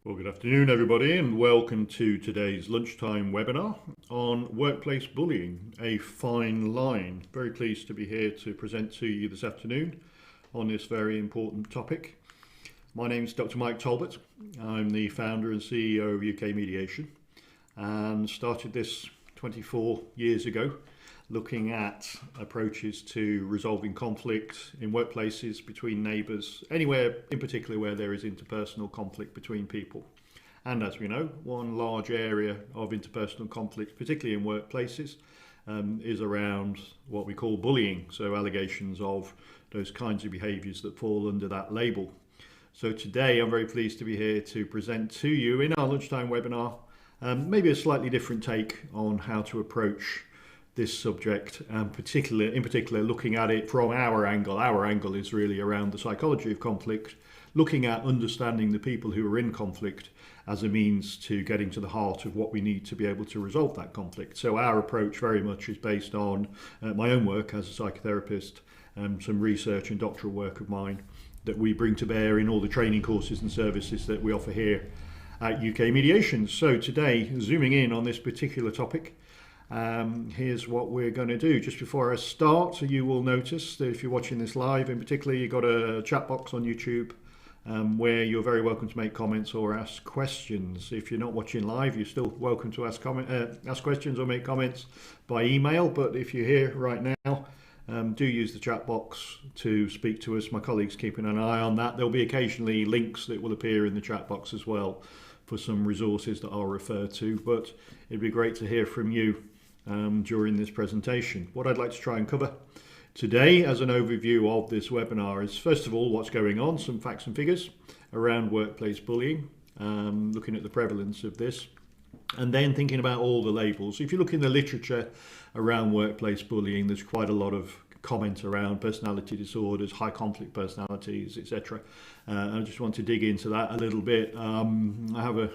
Well, good afternoon, everybody, and welcome to today's lunchtime webinar on workplace bullying, a fine line. Very pleased to be here to present to you this afternoon on this very important topic. My name is Dr. Mike Talbot. I'm the founder and CEO of UK Mediation and started this 24 years ago, looking at approaches to resolving conflict in workplaces between neighbours, anywhere in particular where there is interpersonal conflict between people. And as we know, one large area of interpersonal conflict, particularly in workplaces, is around what we call bullying, so allegations of those kinds of behaviours that fall under that label. So today I'm very pleased to be here to present to you in our lunchtime webinar maybe a slightly different take on how to approach this subject, and in particular looking at it from our angle. Our angle is really around the psychology of conflict, looking at understanding the people who are in conflict as a means to getting to the heart of what we need to be able to resolve that conflict. So our approach very much is based on my own work as a psychotherapist, some research and doctoral work of mine that we bring to bear in all the training courses and services that we offer here at UK Mediation. So today, zooming in on this particular topic, here's what we're going to do. Just before I start, you will notice that if you're watching this live, in particular, you've got a chat box on YouTube where you're very welcome to make comments or ask questions. If you're not watching live, you're still welcome to ask questions or make comments by email. But if you're here right now, do use the chat box to speak to us. My colleagues keeping an eye on that. There'll be occasionally links that will appear in the chat box as well for some resources that I'll refer to. But it'd be great to hear from you during this presentation. What I'd like to try and cover today as an overview of this webinar is, first of all, what's going on, some facts and figures around workplace bullying, looking at the prevalence of this, and then thinking about all the labels. If you look in the literature around workplace bullying, there's quite a lot of comment around personality disorders, high conflict personalities, etc. I just want to dig into that a little bit. I have a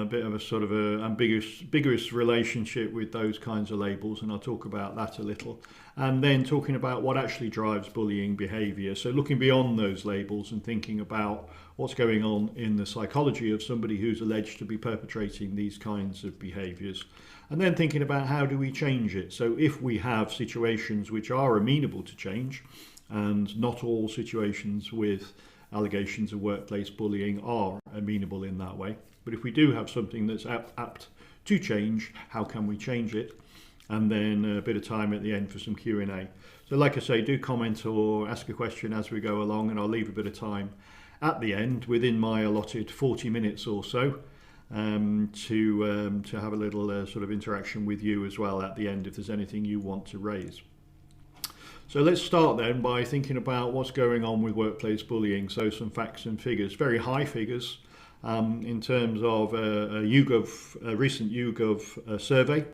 bit of a sort of a ambiguous relationship with those kinds of labels, and I'll talk about that a little. And then talking about what actually drives bullying behaviour. So looking beyond those labels and thinking about what's going on in the psychology of somebody who's alleged to be perpetrating these kinds of behaviours. And then thinking about how do we change it. So if we have situations which are amenable to change, and not all situations with allegations of workplace bullying are amenable in that way. But if we do have something that's apt to change, how can we change it? And then a bit of time at the end for some Q&A. So like I say, do comment or ask a question as we go along, and I'll leave a bit of time at the end within my allotted 40 minutes or so to have a little sort of interaction with you as well at the end if there's anything you want to raise. So let's start then by thinking about what's going on with workplace bullying. So some facts and figures, very high figures in terms of a recent YouGov survey.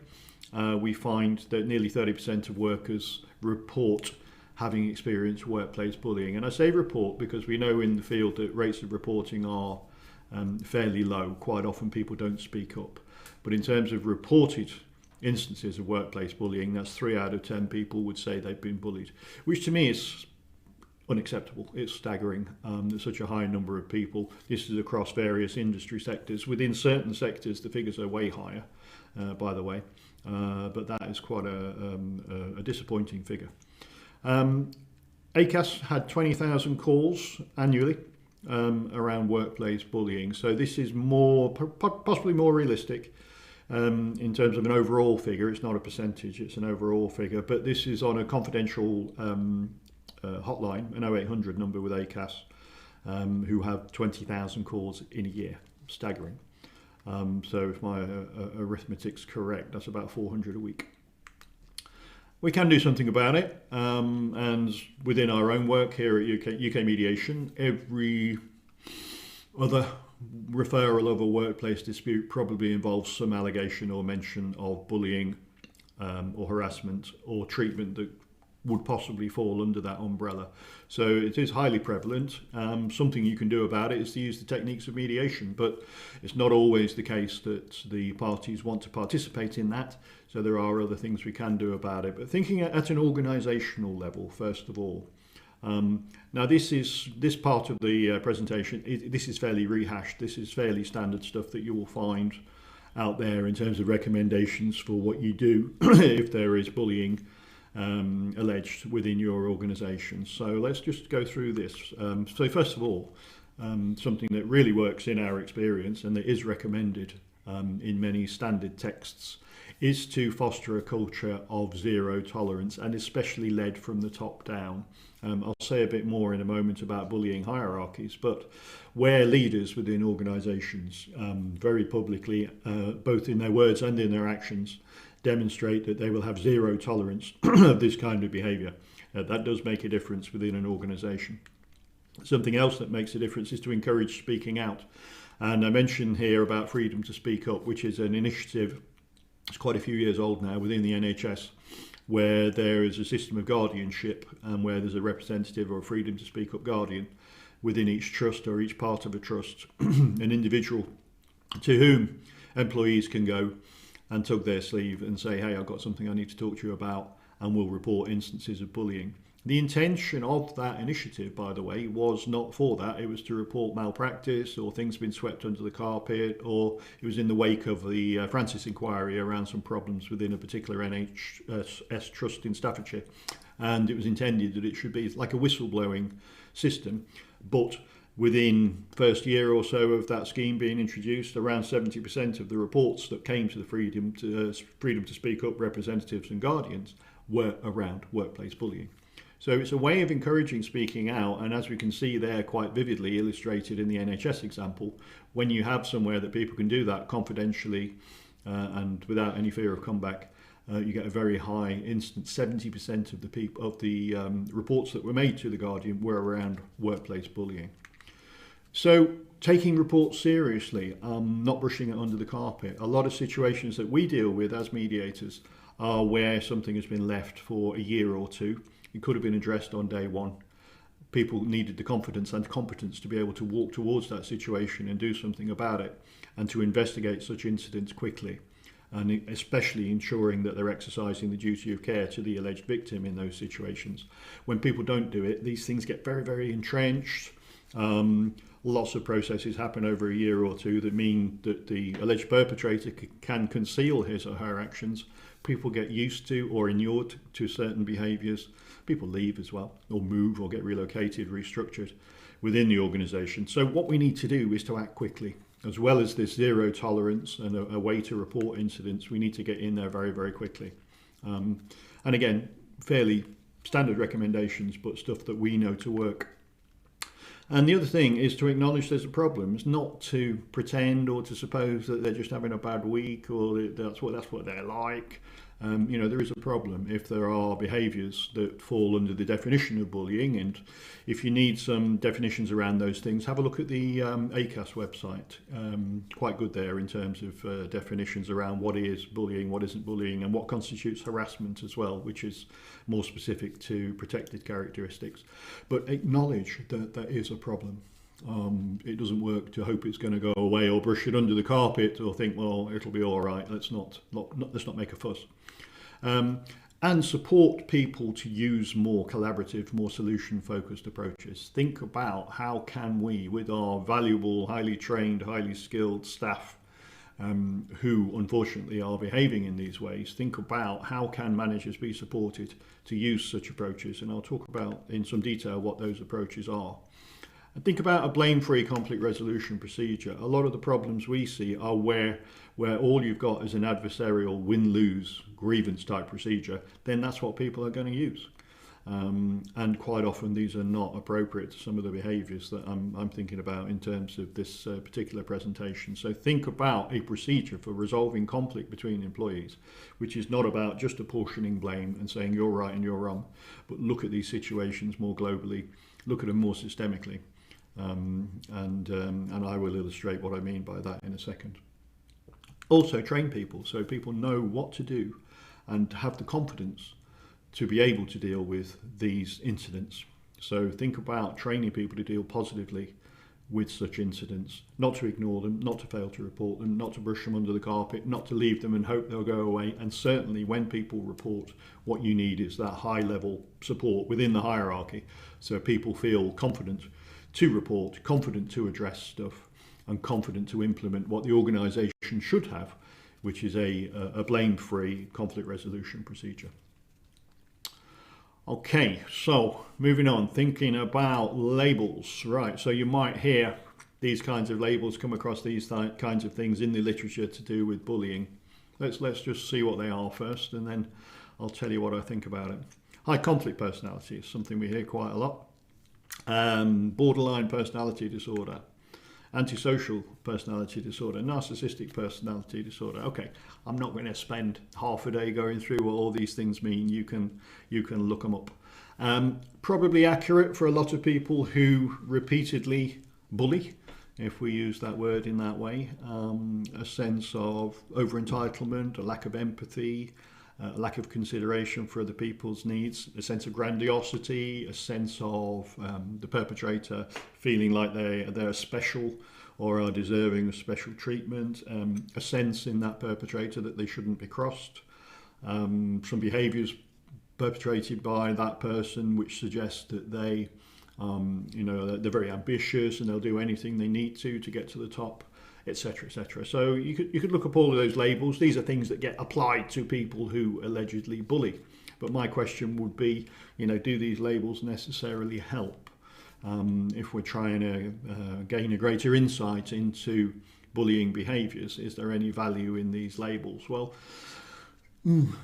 We find that nearly 30% of workers report having experienced workplace bullying. And I say report because we know in the field that rates of reporting are fairly low. Quite often people don't speak up. But in terms of reported instances of workplace bullying, that's 3 out of 10 people would say they've been bullied, which to me is unacceptable. It's staggering. There's such a high number of people. This is across various industry sectors. Within certain sectors, the figures are way higher, by the way. But that is quite a disappointing figure. ACAS had 20,000 calls annually around workplace bullying. So this is possibly more realistic in terms of an overall figure. It's not a percentage, it's an overall figure. But this is on a confidential hotline, an 0800 number with ACAS, who have 20,000 calls in a year. Staggering. So if my arithmetic's correct, that's about 400 a week. We can do something about it, and within our own work here at UK Mediation, every other referral of a workplace dispute probably involves some allegation or mention of bullying or harassment or treatment that would possibly fall under that umbrella. So it is highly prevalent. Something you can do about it is to use the techniques of mediation, but it's not always the case that the parties want to participate in that. So there are other things we can do about it. But thinking at an organisational level, first of all, Now this part of the presentation, this is fairly rehashed. This is fairly standard stuff that you will find out there in terms of recommendations for what you do if there is bullying alleged within your organisation. So let's just go through this. So first of all, something that really works in our experience and that is recommended in many standard texts is to foster a culture of zero tolerance, and especially led from the top down. I'll say a bit more in a moment about bullying hierarchies, but where leaders within organisations very publicly, both in their words and in their actions, demonstrate that they will have zero tolerance of this kind of behaviour, that does make a difference within an organisation. Something else that makes a difference is to encourage speaking out. And I mentioned here about freedom to speak up, which is an initiative, it's quite a few years old now, within the NHS, where there is a system of guardianship and where there's a representative or a freedom to speak up guardian within each trust or each part of a trust, an individual to whom employees can go and tug their sleeve and say, hey, I've got something I need to talk to you about, and we'll report instances of bullying. The intention of that initiative, by the way, was not for that. It was to report malpractice or things being swept under the carpet, or it was in the wake of the Francis inquiry around some problems within a particular NHS trust in Staffordshire. And it was intended that it should be like a whistleblowing system, but within first year or so of that scheme being introduced, around 70% of the reports that came to the freedom to speak up representatives and guardians were around workplace bullying. So it's a way of encouraging speaking out, and as we can see there quite vividly illustrated in the NHS example, when you have somewhere that people can do that confidentially and without any fear of comeback, you get a very high instance. 70% of the reports that were made to the Guardian were around workplace bullying. So taking reports seriously, not brushing it under the carpet. A lot of situations that we deal with as mediators are where something has been left for a year or two. It could have been addressed on day one. People needed the confidence and competence to be able to walk towards that situation and do something about it, and to investigate such incidents quickly, and especially ensuring that they're exercising the duty of care to the alleged victim in those situations. When people don't do it, these things get very, very entrenched. Lots of processes happen over a year or two that mean that the alleged perpetrator can conceal his or her actions. People get used to or inured to certain behaviours. People leave as well, or move, or get relocated, restructured within the organisation. So what we need to do is to act quickly. As well as this zero tolerance and a way to report incidents, we need to get in there very, very quickly. And again, fairly standard recommendations, but stuff that we know to work. And the other thing is to acknowledge there's a problem. It's not to pretend or to suppose that they're just having a bad week or that's what they're like. There is a problem if there are behaviours that fall under the definition of bullying. And if you need some definitions around those things, have a look at the ACAS website. Quite good there in terms of definitions around what is bullying, what isn't bullying, and what constitutes harassment as well, which is more specific to protected characteristics. But acknowledge that there is a problem. It doesn't work to hope it's going to go away or brush it under the carpet or think, well, it'll be all right. Let's not make a fuss. And support people to use more collaborative, more solution-focused approaches. Think about how can we, with our valuable, highly trained, highly skilled staff who unfortunately are behaving in these ways, think about how can managers be supported to use such approaches. And I'll talk about in some detail what those approaches are. And think about a blame-free conflict resolution procedure. A lot of the problems we see are where all you've got is an adversarial win-lose grievance type procedure, then that's what people are going to use. And quite often these are not appropriate to some of the behaviours that I'm thinking about in terms of this particular presentation. So think about a procedure for resolving conflict between employees, which is not about just apportioning blame and saying you're right and you're wrong, but look at these situations more globally, look at them more systemically. And I will illustrate what I mean by that in a second. Also train people so people know what to do and have the confidence to be able to deal with these incidents. So think about training people to deal positively with such incidents, not to ignore them, not to fail to report them, not to brush them under the carpet, not to leave them and hope they'll go away. And certainly when people report, what you need is that high level support within the hierarchy, so people feel confident to report, confident to address stuff, and confident to implement what the organisation should have, which is a blame-free conflict resolution procedure. Okay, so moving on, thinking about labels, right? So you might hear these kinds of labels, come across these kinds of things in the literature to do with bullying. Let's just see what they are first, and then I'll tell you what I think about it. High conflict personality is something we hear quite a lot. Borderline personality disorder, antisocial personality disorder, narcissistic personality disorder. Okay, I'm not going to spend half a day going through what all these things mean. You can look them up. Probably accurate for a lot of people who repeatedly bully, if we use that word in that way. A sense of over-entitlement, a lack of empathy, a lack of consideration for other people's needs, a sense of grandiosity, a sense of the perpetrator feeling like they're special or are deserving of special treatment, a sense in that perpetrator that they shouldn't be crossed, some behaviours perpetrated by that person which suggest that they, they're very ambitious and they'll do anything they need to get to the top, etc., etc. So you could look up all of those labels. These are things that get applied to people who allegedly bully. But my question would be, do these labels necessarily help if we're trying to gain a greater insight into bullying behaviours? Is there any value in these labels? Well,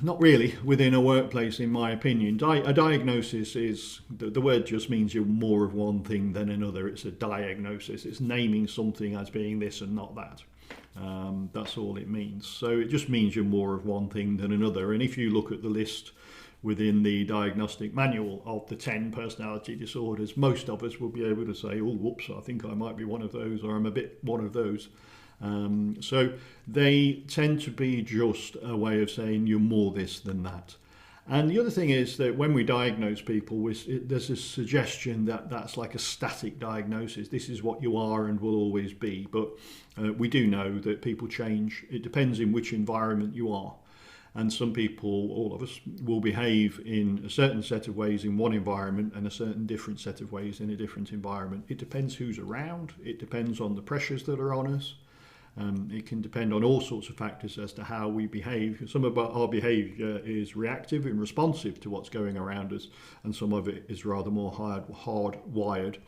not really within a workplace, in my opinion. A diagnosis is, the word just means you're more of one thing than another. It's a diagnosis. It's naming something as being this and not that. That's all it means. So it just means you're more of one thing than another. And if you look at the list within the diagnostic manual of the 10 personality disorders, most of us will be able to say, oh, whoops, I think I might be one of those, or I'm a bit one of those. So they tend to be just a way of saying you're more this than that. And the other thing is that when we diagnose people, there's a suggestion that that's like a static diagnosis. This is what you are and will always be. But we do know that people change. It depends in which environment you are. And some people, all of us, will behave in a certain set of ways in one environment and a certain different set of ways in a different environment. It depends who's around. It depends on the pressures that are on us. It can depend on all sorts of factors as to how we behave. Some of our behaviour is reactive and responsive to what's going around us, and some of it is rather more hardwired.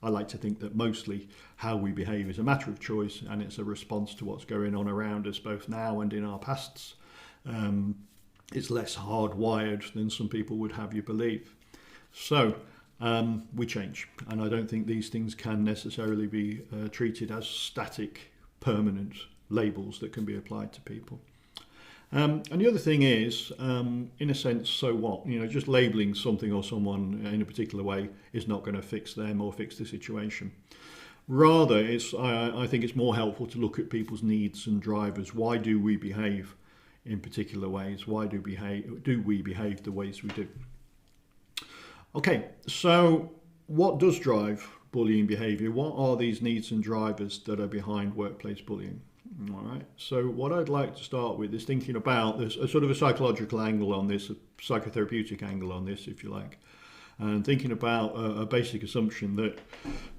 I like to think that mostly how we behave is a matter of choice, and it's a response to what's going on around us, both now and in our pasts. It's less hardwired than some people would have you believe. So we change, and I don't think these things can necessarily be treated as static, permanent labels that can be applied to people. And the other thing is, in a sense, so what? Just labelling something or someone in a particular way is not going to fix them or fix the situation. Rather, I think it's more helpful to look at people's needs and drivers. Why do we behave in particular ways? Why do we behave the ways we do? Okay, so what does drive bullying behaviour? What are these needs and drivers that are behind workplace bullying? All right, so what I'd like to start with is thinking about this, a sort of a psychological angle on this, a psychotherapeutic angle on this, if you like, and thinking about a basic assumption that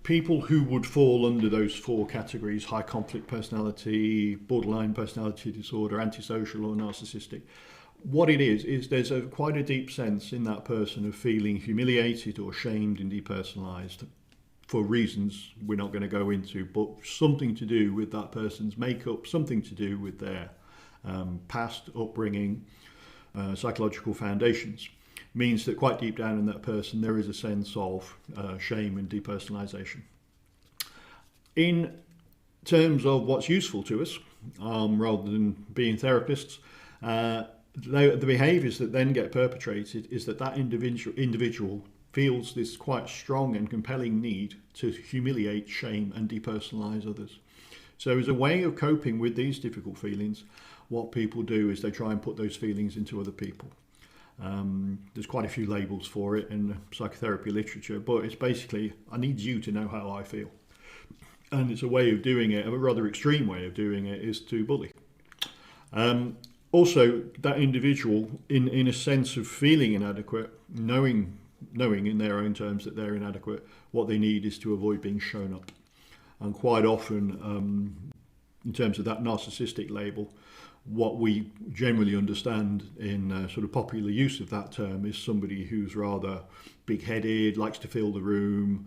people who would fall under those four categories, high conflict personality, borderline personality disorder, antisocial or narcissistic, what it is there's quite a deep sense in that person of feeling humiliated or shamed and depersonalised for reasons we're not going to go into, but something to do with that person's makeup, something to do with their past upbringing, psychological foundations, means that quite deep down in that person there is a sense of shame and depersonalisation. In terms of what's useful to us, rather than being therapists, the behaviours that then get perpetrated is that individual feels this quite strong and compelling need to humiliate, shame and depersonalise others. So as a way of coping with these difficult feelings, what people do is they try and put those feelings into other people. There's quite a few labels for it in the psychotherapy literature, but it's basically, I need you to know how I feel. And it's a way of doing it, a rather extreme way of doing it, is to bully. Also, that individual, in a sense of feeling inadequate, knowing in their own terms that they're inadequate, what they need is to avoid being shown up. And quite often, in terms of that narcissistic label, what we generally understand in sort of popular use of that term is somebody who's rather big-headed, likes to fill the room,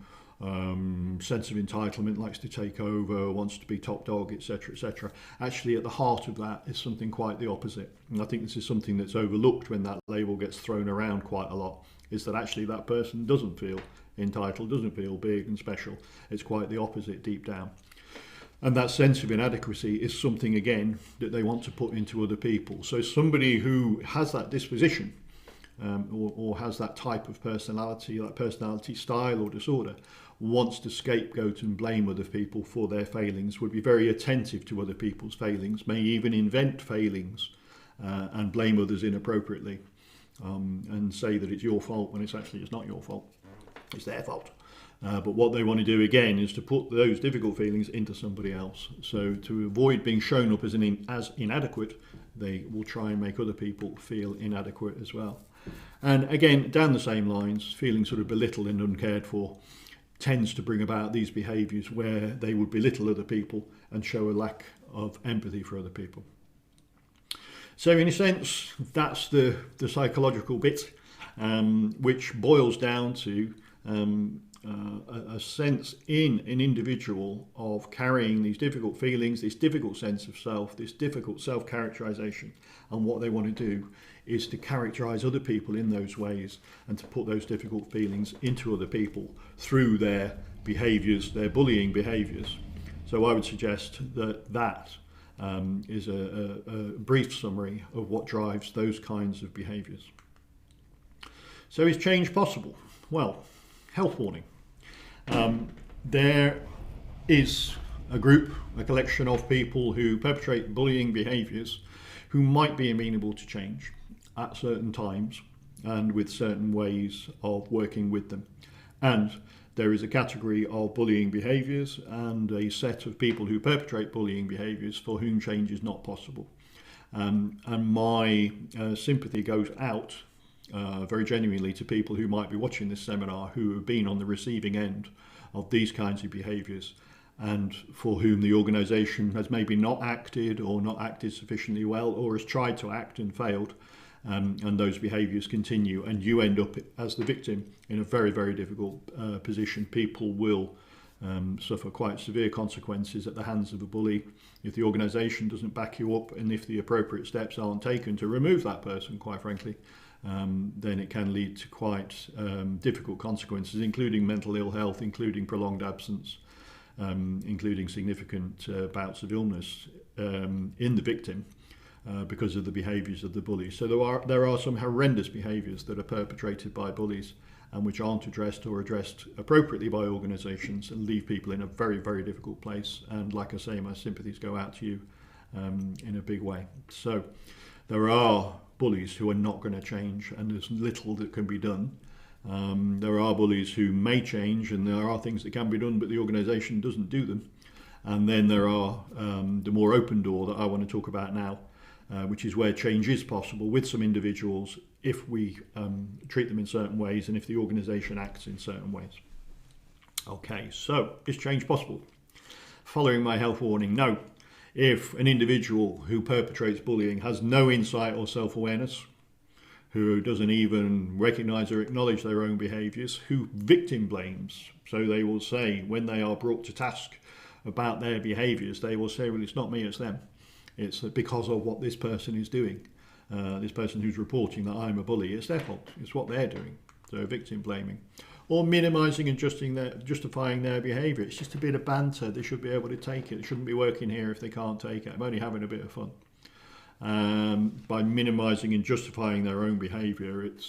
sense of entitlement, likes to take over, wants to be top dog, etc., etc. Actually, at the heart of that is something quite the opposite. And I think this is something that's overlooked when that label gets thrown around quite a lot, is that actually that person doesn't feel entitled, doesn't feel big and special. It's quite the opposite deep down. And that sense of inadequacy is something, again, that they want to put into other people. So somebody who has that disposition, or has that type of personality, that personality style or disorder, wants to scapegoat and blame other people for their failings, would be very attentive to other people's failings, may even invent failings and blame others inappropriately, and say that it's your fault when it's not your fault, it's their fault. But what they want to do again is to put those difficult feelings into somebody else. So to avoid being shown up as inadequate, they will try and make other people feel inadequate as well. And again, down the same lines, feeling sort of belittled and uncared for tends to bring about these behaviours where they would belittle other people and show a lack of empathy for other people. So in a sense, that's the psychological bit, which boils down to a sense in an individual of carrying these difficult feelings, this difficult sense of self, this difficult self-characterization. And what they want to do is to characterize other people in those ways and to put those difficult feelings into other people through their behaviors, their bullying behaviors. So I would suggest that is a brief summary of what drives those kinds of behaviors. So is change possible? Well, health warning. There is a group, a collection of people who perpetrate bullying behaviours who might be amenable to change at certain times and with certain ways of working with them. And there is a category of bullying behaviours and a set of people who perpetrate bullying behaviours for whom change is not possible. And my sympathy goes out very genuinely to people who might be watching this seminar who have been on the receiving end of these kinds of behaviours and for whom the organisation has maybe not acted or not acted sufficiently well, or has tried to act and failed, and those behaviours continue, and you end up as the victim in a very, very difficult position. People will suffer quite severe consequences at the hands of a bully if the organisation doesn't back you up, and if the appropriate steps aren't taken to remove that person, quite frankly. Then it can lead to quite difficult consequences, including mental ill health, including prolonged absence, including significant bouts of illness in the victim because of the behaviours of the bully. So there are some horrendous behaviours that are perpetrated by bullies and which aren't addressed or addressed appropriately by organisations and leave people in a very, very difficult place. And like I say, my sympathies go out to you in a big way. So there are bullies who are not going to change, and there's little that can be done. There are bullies who may change, and there are things that can be done, but the organisation doesn't do them. And then there are the more open door that I want to talk about now, which is where change is possible with some individuals if we treat them in certain ways and if the organisation acts in certain ways. Okay, so is change possible? Following my health warning, no. If an individual who perpetrates bullying has no insight or self-awareness, who doesn't even recognise or acknowledge their own behaviours, who victim blames, so they will say when they are brought to task about their behaviours, they will say, well, it's not me, it's them. It's because of what this person is doing. This person who's reporting that I'm a bully, it's their fault, it's what they're doing. So victim blaming. Or minimising and justifying their behaviour. It's just a bit of banter. They should be able to take it. They shouldn't be working here if they can't take it. I'm only having a bit of fun. By minimising and justifying their own behaviour, it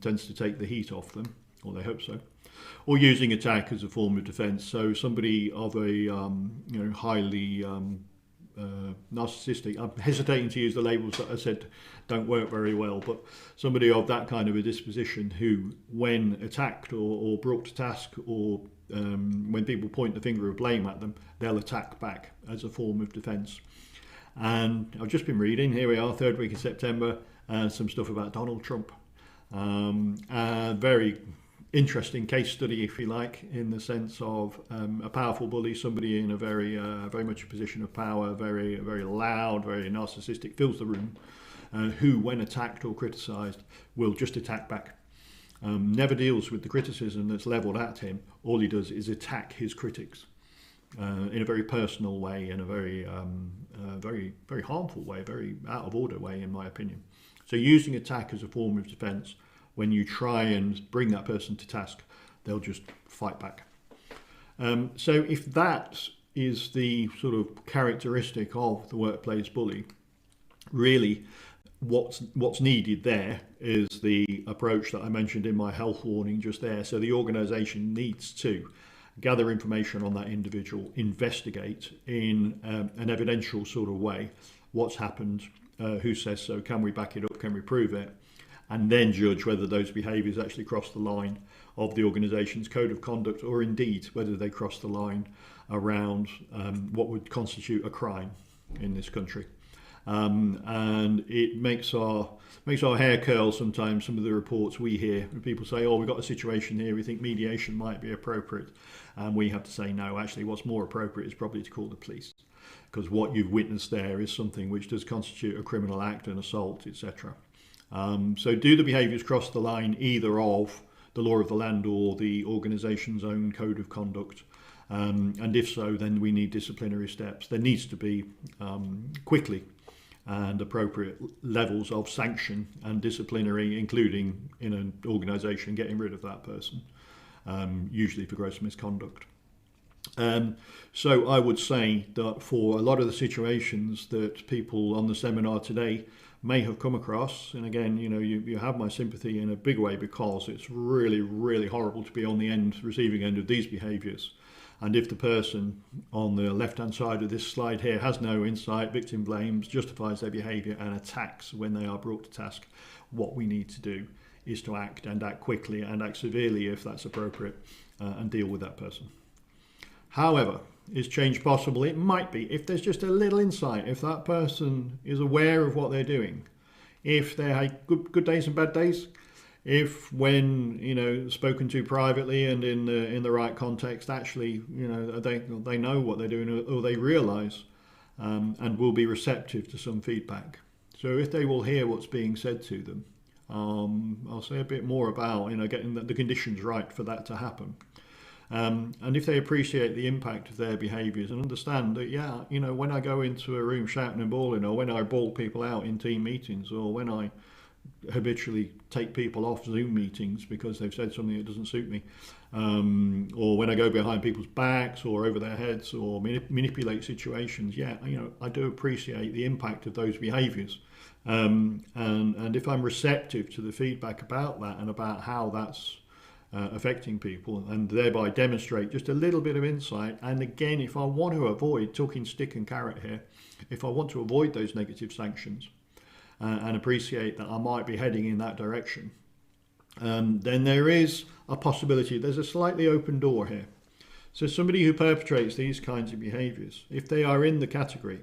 tends to take the heat off them, or they hope so. Or using attack as a form of defence. So somebody of a highly narcissistic, I'm hesitating to use the labels that I said don't work very well, but somebody of that kind of a disposition who, when attacked or brought to task or when people point the finger of blame at them, they'll attack back as a form of defence. And I've just been reading, here we are, third week of September, some stuff about Donald Trump. A very interesting case study, if you like, in the sense of a powerful bully, somebody in a very much a position of power, very loud, very narcissistic, fills the room, who, when attacked or criticised, will just attack back. Never deals with the criticism that's levelled at him. All he does is attack his critics in a very personal way, in a very harmful way, very out of order way, in my opinion. So using attack as a form of defence, when you try and bring that person to task, they'll just fight back. So if that is the sort of characteristic of the workplace bully, really what's needed there is the approach that I mentioned in my health warning just there. So the organisation needs to gather information on that individual, investigate in an evidential sort of way what's happened, who says so, can we back it up, can we prove it, and then judge whether those behaviours actually cross the line of the organisation's code of conduct, or indeed whether they cross the line around what would constitute a crime in this country. And it makes our hair curl sometimes, some of the reports we hear. People say, oh, we've got a situation here, we think mediation might be appropriate. And we have to say, no, actually what's more appropriate is probably to call the police. Because what you've witnessed there is something which does constitute a criminal act, an assault, etc. So do the behaviours cross the line either of the law of the land or the organisation's own code of conduct? And if so, then we need disciplinary steps. There needs to be quickly and appropriate levels of sanction and disciplinary, including in an organisation getting rid of that person, usually for gross misconduct. So I would say that for a lot of the situations that people on the seminar today may have come across, and again, you have my sympathy in a big way, because it's really horrible to be on the receiving end of these behaviours. And if the person on the left-hand side of this slide here has no insight, victim blames, justifies their behaviour and attacks when they are brought to task, what we need to do is to act, and act quickly, and act severely if that's appropriate, and deal with that person. However, is change possible? It might be, if there's just a little insight, if that person is aware of what they're doing, if they had good days and bad days, if when spoken to privately and in the right context, actually they know what they're doing, or they realise and will be receptive to some feedback. So if they will hear what's being said to them, I'll say a bit more about getting the conditions right for that to happen. And if they appreciate the impact of their behaviours and understand that, when I go into a room shouting and bawling, or when I bawl people out in team meetings, or when I habitually take people off Zoom meetings because they've said something that doesn't suit me, or when I go behind people's backs or over their heads or manipulate situations, I do appreciate the impact of those behaviours. And if I'm receptive to the feedback about that and about how that's affecting people, and thereby demonstrate just a little bit of insight, and again, if I want to avoid talking stick and carrot here, if I want to avoid those negative sanctions, and appreciate that I might be heading in that direction, then there is a possibility, there's a slightly open door here. So somebody who perpetrates these kinds of behaviours, if they are in the category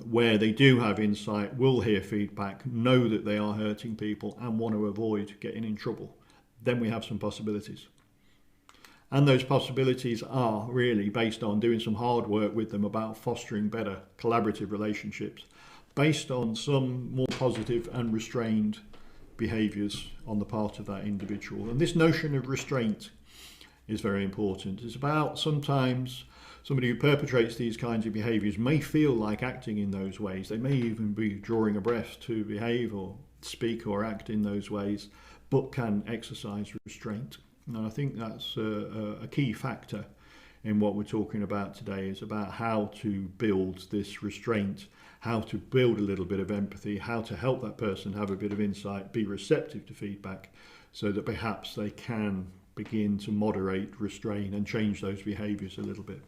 where they do have insight, will hear feedback, know that they are hurting people and want to avoid getting in trouble, then we have some possibilities. And those possibilities are really based on doing some hard work with them about fostering better collaborative relationships, based on some more positive and restrained behaviours on the part of that individual. And this notion of restraint is very important. It's about, sometimes somebody who perpetrates these kinds of behaviours may feel like acting in those ways. They may even be drawing a breath to behave or speak or act in those ways, but can exercise restraint. And I think that's a key factor in what we're talking about today, is about how to build this restraint, how to build a little bit of empathy, how to help that person have a bit of insight, be receptive to feedback, so that perhaps they can begin to moderate, restrain, and change those behaviours a little bit.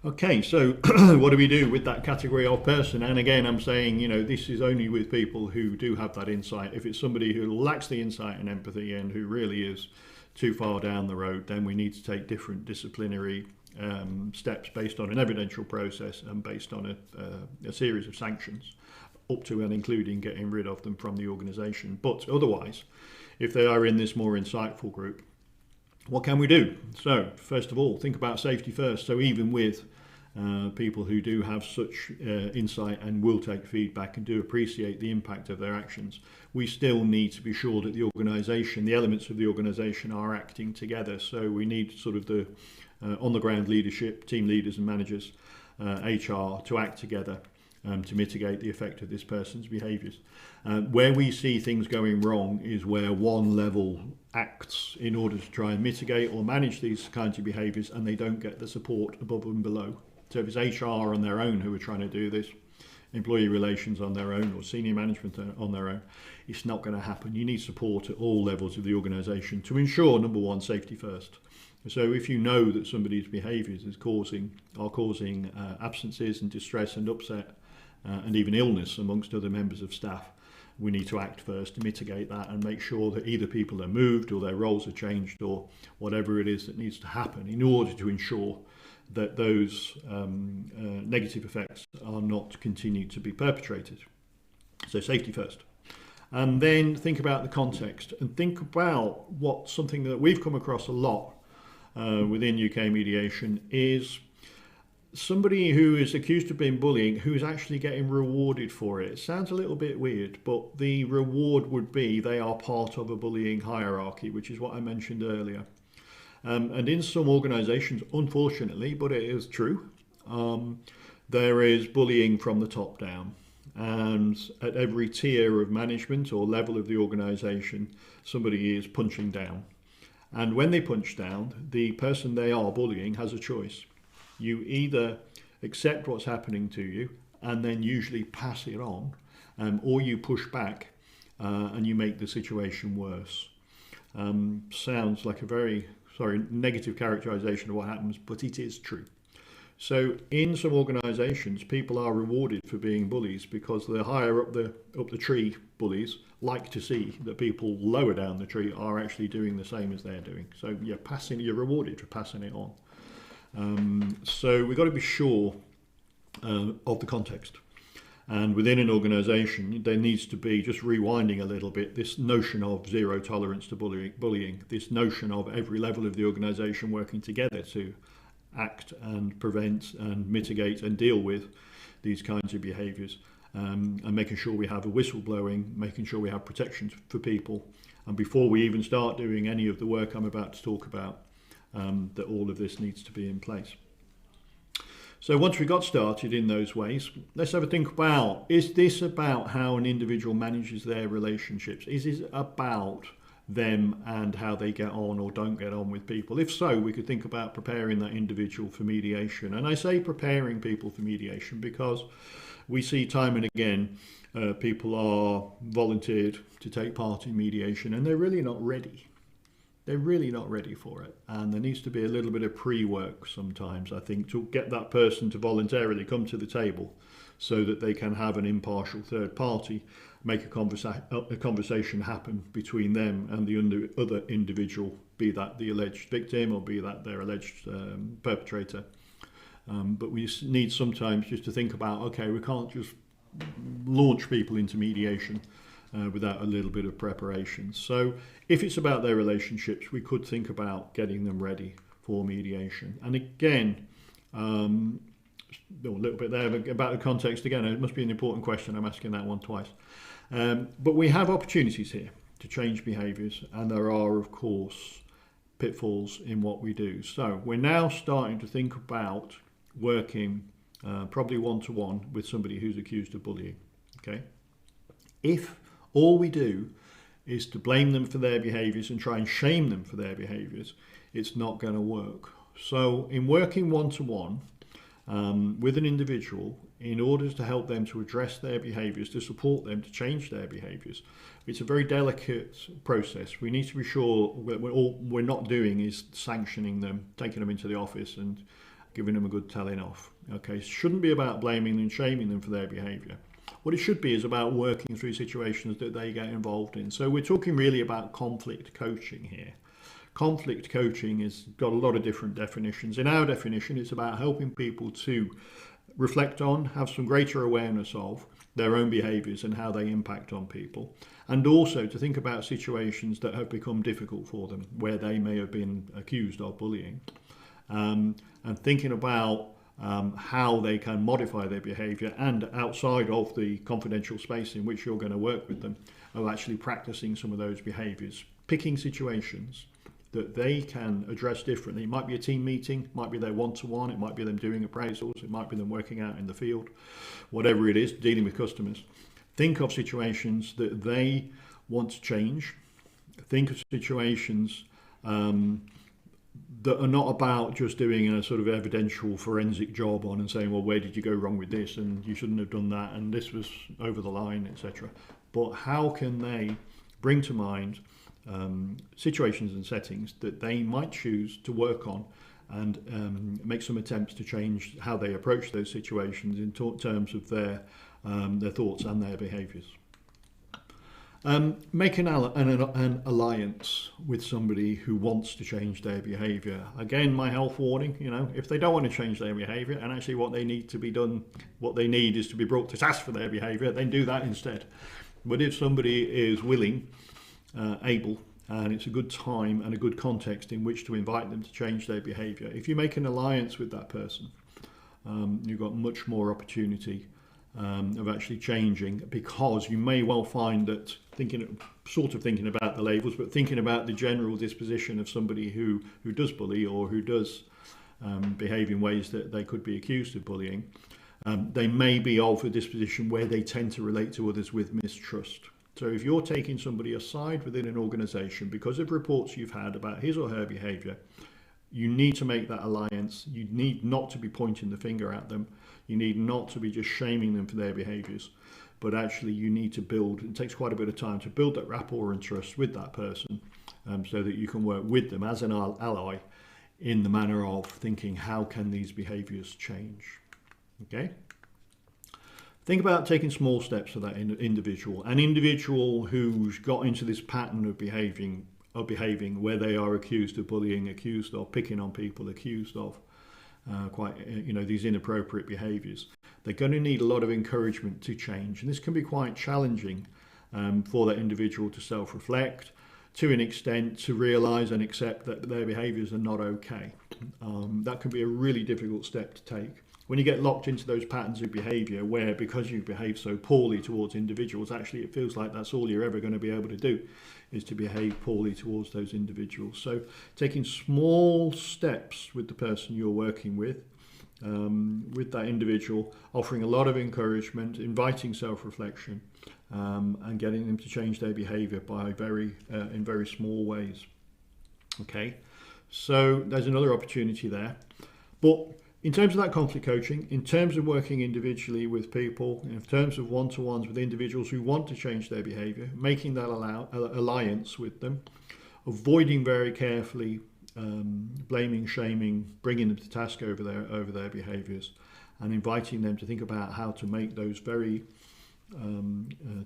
Okay, so what do we do with that category of person? And again, I'm saying, this is only with people who do have that insight. If it's somebody who lacks the insight and empathy and who really is too far down the road, then we need to take different disciplinary steps based on an evidential process and based on a series of sanctions, up to and including getting rid of them from the organisation. But otherwise, if they are in this more insightful group, what can we do? So first of all, think about safety first. So even with people who do have such insight and will take feedback and do appreciate the impact of their actions, we still need to be sure that the organisation, the elements of the organisation are acting together. So we need sort of the on-the-ground leadership, team leaders and managers, HR, to act together to mitigate the effect of this person's behaviours. Where we see things going wrong is where one level acts in order to try and mitigate or manage these kinds of behaviours, and they don't get the support above and below. So if it's HR on their own who are trying to do this, employee relations on their own, or senior management on their own, it's not going to happen. You need support at all levels of the organisation to ensure, number one, safety first. So if you know that somebody's behaviours are causing absences and distress and upset and even illness amongst other members of staff, we need to act first to mitigate that and make sure that either people are moved or their roles are changed or whatever it is that needs to happen in order to ensure that those negative effects are not continued to be perpetrated. So safety first. And then think about the context and think about something that we've come across a lot within UK mediation is somebody who is accused of being bullying who is actually getting rewarded for it. It sounds a little bit weird, but the reward would be they are part of a bullying hierarchy, which is what I mentioned earlier. And in some organisations, unfortunately, but it is true, there is bullying from the top down. And at every tier of management or level of the organisation, somebody is punching down. And when they punch down, the person they are bullying has a choice. You either accept what's happening to you and then usually pass it on, or you push back and you make the situation worse. Sounds like a very negative characterization of what happens, but it is true. So in some organisations, people are rewarded for being bullies because the higher up the tree bullies like to see that people lower down the tree are actually doing the same as they're doing. So you're rewarded for passing it on. So we've got to be sure of the context. And within an organisation, there needs to be, just rewinding a little bit, this notion of zero tolerance to bullying, this notion of every level of the organisation working together to act and prevent and mitigate and deal with these kinds of behaviours, and making sure we have a whistleblowing, making sure we have protections for people. And before we even start doing any of the work I'm about to talk about, that all of this needs to be in place. So once we got started in those ways, let's have a think about, is this about how an individual manages their relationships? Is this about them and how they get on or don't get on with people? If so, we could think about preparing that individual for mediation. And I say preparing people for mediation because we see time and again people are volunteered to take part in mediation and they're really not ready. They're really not ready for it, and there needs to be a little bit of pre-work sometimes, I think, to get that person to voluntarily come to the table so that they can have an impartial third party, make a conversation happen between them and the other individual, be that the alleged victim or be that their alleged perpetrator. But we need sometimes just to think about, okay, we can't just launch people into mediation without a little bit of preparation. So if it's about their relationships, we could think about getting them ready for mediation. And again, a little bit there about the context. Again, it must be an important question. I'm asking that one twice. But we have opportunities here to change behaviours, and there are, of course, pitfalls in what we do. So we're now starting to think about working probably one-to-one with somebody who's accused of bullying. Okay, if all we do is to blame them for their behaviours and try and shame them for their behaviours, it's not going to work. So in working one-to-one with an individual, in order to help them to address their behaviours, to support them to change their behaviours, it's a very delicate process. We need to be sure that all we're not doing is sanctioning them, taking them into the office and giving them a good telling off. Okay, it shouldn't be about blaming and shaming them for their behaviour. What it should be is about working through situations that they get involved in. So we're talking really about conflict coaching here. Conflict coaching has got a lot of different definitions. In our definition, it's about helping people to reflect on, have some greater awareness of their own behaviours and how they impact on people, and also to think about situations that have become difficult for them, where they may have been accused of bullying, and thinking about how they can modify their behaviour, and outside of the confidential space in which you're going to work with them, of actually practicing some of those behaviours, picking situations that they can address differently. It might be a team meeting, might be their one-to-one, it might be them doing appraisals, it might be them working out in the field, whatever it is, dealing with customers. Think of situations that they want to change. Think of situations that are not about just doing a sort of evidential forensic job on and saying, well, where did you go wrong with this, and you shouldn't have done that, and this was over the line, etc. But how can they bring to mind situations and settings that they might choose to work on, and make some attempts to change how they approach those situations in terms of their thoughts and their behaviours. Make an alliance with somebody who wants to change their behaviour. Again, my health warning, if they don't want to change their behaviour, and actually what they need is to be brought to task for their behaviour, then do that instead. But if somebody is willing, able, and it's a good time and a good context in which to invite them to change their behaviour, if you make an alliance with that person, you've got much more opportunity of actually changing, because you may well find that thinking about the labels, but thinking about the general disposition of somebody who does bully, or who does behave in ways that they could be accused of bullying, they may be of a disposition where they tend to relate to others with mistrust. So if you're taking somebody aside within an organisation because of reports you've had about his or her behaviour, you need to make that alliance. You need not to be pointing the finger at them. You need not to be just shaming them for their behaviours, but actually you need to build, it takes quite a bit of time to build that rapport and trust with that person, so that you can work with them as an ally in the manner of thinking, how can these behaviours change? Okay? Think about taking small steps for that individual. An individual who's got into this pattern of behaving where they are accused of bullying, accused of picking on people, accused of these inappropriate behaviours. They're going to need a lot of encouragement to change, and this can be quite challenging for that individual to self-reflect, to an extent to realise and accept that their behaviours are not okay. That can be a really difficult step to take. When you get locked into those patterns of behaviour where, because you behave so poorly towards individuals, actually it feels like that's all you're ever going to be able to do, is to behave poorly towards those individuals. So taking small steps with the person you're working with that individual, offering a lot of encouragement, inviting self-reflection, and getting them to change their behaviour by in very small ways. Okay, so there's another opportunity there. But in terms of that conflict coaching, in terms of working individually with people, in terms of one-to-ones with individuals who want to change their behaviour, making that alliance with them, avoiding very carefully blaming, shaming, bringing them to task over their behaviours, and inviting them to think about how to make those very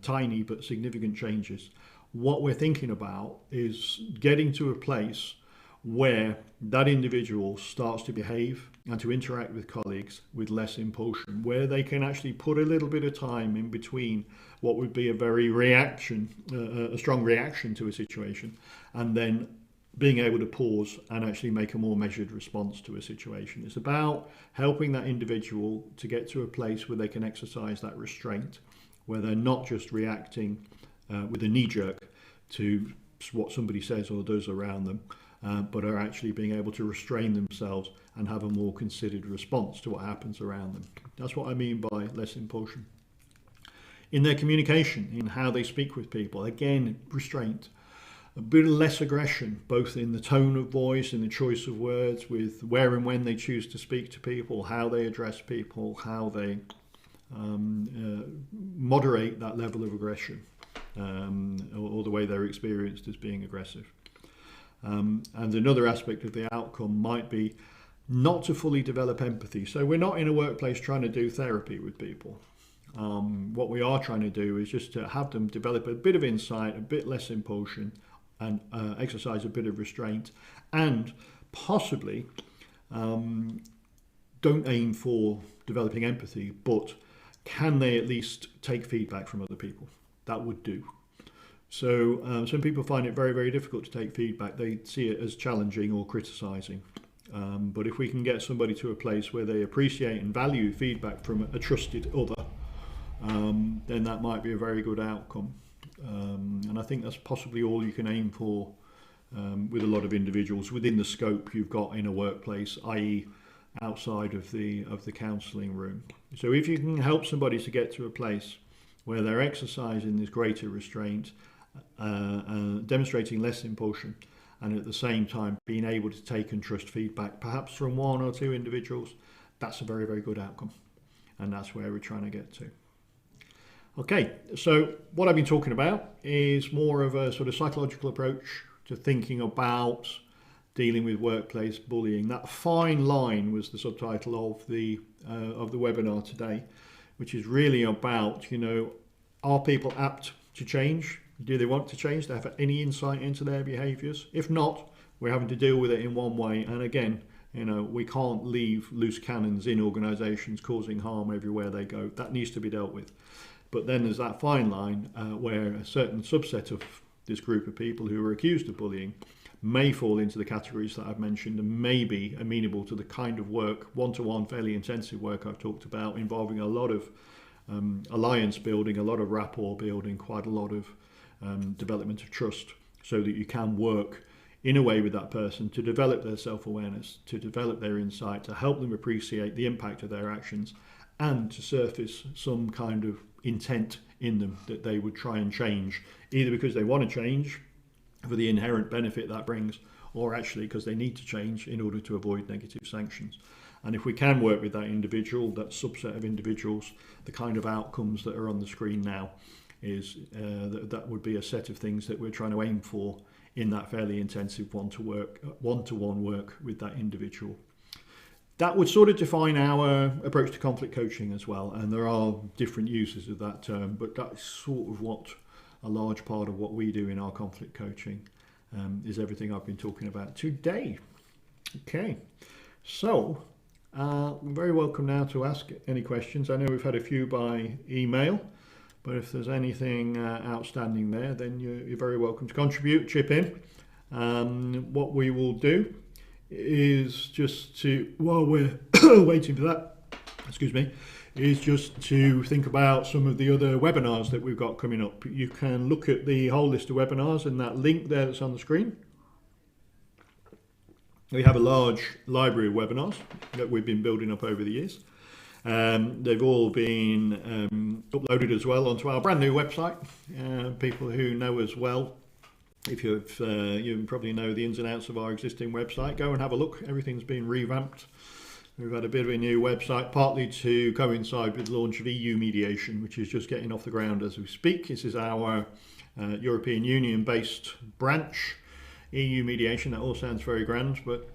tiny but significant changes. What we're thinking about is getting to a place where that individual starts to behave and to interact with colleagues with less impulsion, where they can actually put a little bit of time in between what would be a strong reaction to a situation, and then being able to pause and actually make a more measured response to a situation. It's about helping that individual to get to a place where they can exercise that restraint, where they're not just reacting with a knee-jerk to what somebody says or does around them, but are actually being able to restrain themselves and have a more considered response to what happens around them. That's what I mean by less impulsion. In their communication, in how they speak with people, again, restraint. A bit less aggression, both in the tone of voice, in the choice of words, with where and when they choose to speak to people, how they address people, how they moderate that level of aggression, or the way they're experienced as being aggressive. And another aspect of the outcome might be not to fully develop empathy. So we're not in a workplace trying to do therapy with people. What we are trying to do is just to have them develop a bit of insight, a bit less impulsion, and exercise a bit of restraint, and possibly don't aim for developing empathy, but can they at least take feedback from other people? That would do. So some people find it very, very difficult to take feedback. They see it as challenging or criticising. But if we can get somebody to a place where they appreciate and value feedback from a trusted other, then that might be a very good outcome. And I think that's possibly all you can aim for with a lot of individuals within the scope you've got in a workplace, i.e. outside of the counselling room. So if you can help somebody to get to a place where they're exercising this greater restraint, demonstrating less impulsion, and at the same time being able to take and trust feedback, perhaps from one or two individuals, that's a very, very good outcome. And that's where we're trying to get to. Okay, so what I've been talking about is more of a sort of psychological approach to thinking about dealing with workplace bullying. That fine line was the subtitle of the webinar today, which is really about, are people apt to change? Do they want to change? Do they have any insight into their behaviours? If not, we're having to deal with it in one way. And again, we can't leave loose cannons in organisations causing harm everywhere they go. That needs to be dealt with. But then there's that fine line where a certain subset of this group of people who are accused of bullying may fall into the categories that I've mentioned and may be amenable to the kind of work, one-to-one, fairly intensive work I've talked about, involving a lot of alliance building, a lot of rapport building, quite a lot of development of trust, so that you can work in a way with that person to develop their self-awareness, to develop their insight, to help them appreciate the impact of their actions, and to surface some kind of intent in them that they would try and change, either because they want to change for the inherent benefit that brings, or actually because they need to change in order to avoid negative sanctions. And if we can work with that individual, that subset of individuals, the kind of outcomes that are on the screen now is that would be a set of things that we're trying to aim for in that fairly intensive one-to-one work with that individual. That would sort of define our approach to conflict coaching as well, and there are different uses of that term, but that's sort of what a large part of what we do in our conflict coaching is everything I've been talking about today. Okay, so you're very welcome now to ask any questions. I know we've had a few by email, but if there's anything outstanding there, then you're very welcome to contribute, chip in. What we will do is just to, while we're waiting for that, is just to think about some of the other webinars that we've got coming up. You can look at the whole list of webinars in that link there that's on the screen. We have a large library of webinars that we've been building up over the years. They've all been uploaded as well onto our brand new website. People who know us well, if you probably know the ins and outs of our existing website, go and have a look. Everything's been revamped. We've had a bit of a new website, partly to coincide with the launch of EU Mediation, which is just getting off the ground as we speak. This is our European Union-based branch. EU Mediation, that all sounds very grand, but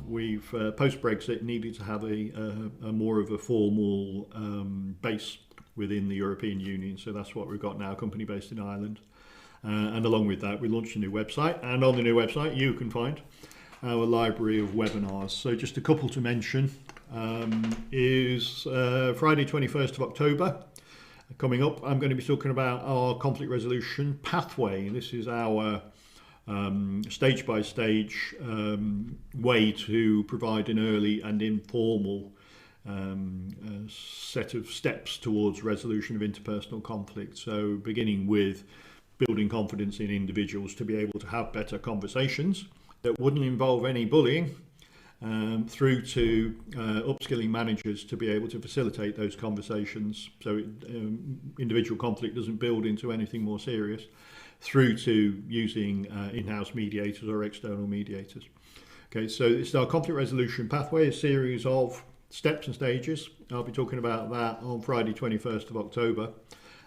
we've post-Brexit needed to have a more of a formal base within the European Union. So that's what we've got now, a company based in Ireland. And along with that, we launched a new website, and on the new website you can find our library of webinars. So just a couple to mention is Friday 21st of October. Coming up, I'm going to be talking about our conflict resolution pathway. This is our stage-by-stage way to provide an early and informal set of steps towards resolution of interpersonal conflict. So beginning with building confidence in individuals to be able to have better conversations that wouldn't involve any bullying, through to upskilling managers to be able to facilitate those conversations so individual conflict doesn't build into anything more serious, through to using in-house mediators or external mediators. Okay, so it's our conflict resolution pathway, a series of steps and stages. I'll be talking about that on Friday 21st of October.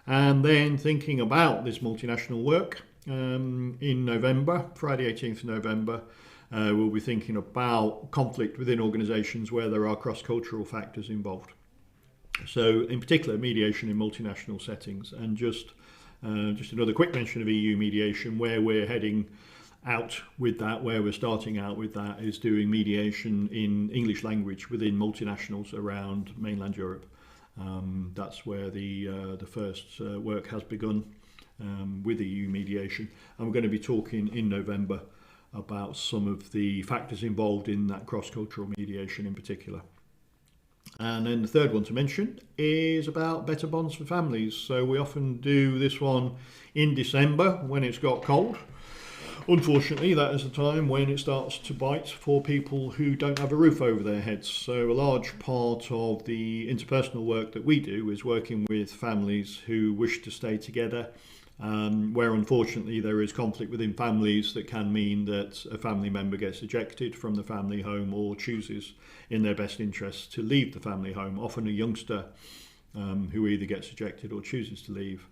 And then thinking about this multinational work in November, Friday 18th of November, we'll be thinking about conflict within organisations where there are cross-cultural factors involved. So in particular, mediation in multinational settings, and just Just another quick mention of EU mediation. Where we're heading out with that, where we're starting out with that, is doing mediation in English language within multinationals around mainland Europe. That's where the first work has begun with EU mediation, and we're going to be talking in November about some of the factors involved in that cross-cultural mediation in particular. And then the third one to mention is about better bonds for families. So we often do this one in December when it's got cold. Unfortunately, that is the time when it starts to bite for people who don't have a roof over their heads. So a large part of the interpersonal work that we do is working with families who wish to stay together, where unfortunately there is conflict within families that can mean that a family member gets ejected from the family home or chooses in their best interest to leave the family home, often a youngster who either gets ejected or chooses to leave.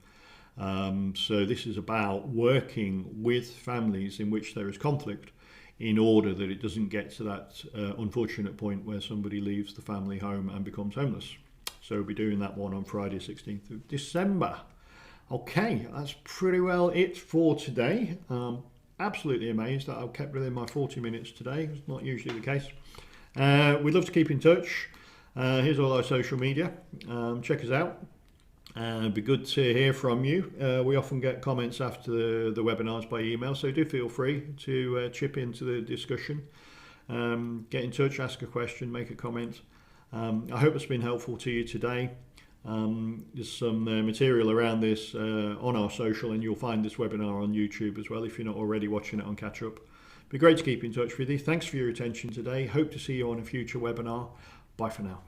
So this is about working with families in which there is conflict in order that it doesn't get to that unfortunate point where somebody leaves the family home and becomes homeless. So we'll be doing that one on Friday 16th of December. Okay, that's pretty well it for today. Absolutely amazed that I've kept within my 40 minutes today. It's not usually the case. We'd love to keep in touch. Here's all our social media. Check us out. It'd be good to hear from you. We often get comments after the webinars by email, so do feel free to chip into the discussion. Get in touch, ask a question, make a comment. I hope it's been helpful to you today. There's some material around this on our social, and you'll find this webinar on YouTube as well if you're not already watching it on catch up. It'd be great to keep in touch with you. Thanks for your attention today. Hope to see you on a future webinar. Bye for now.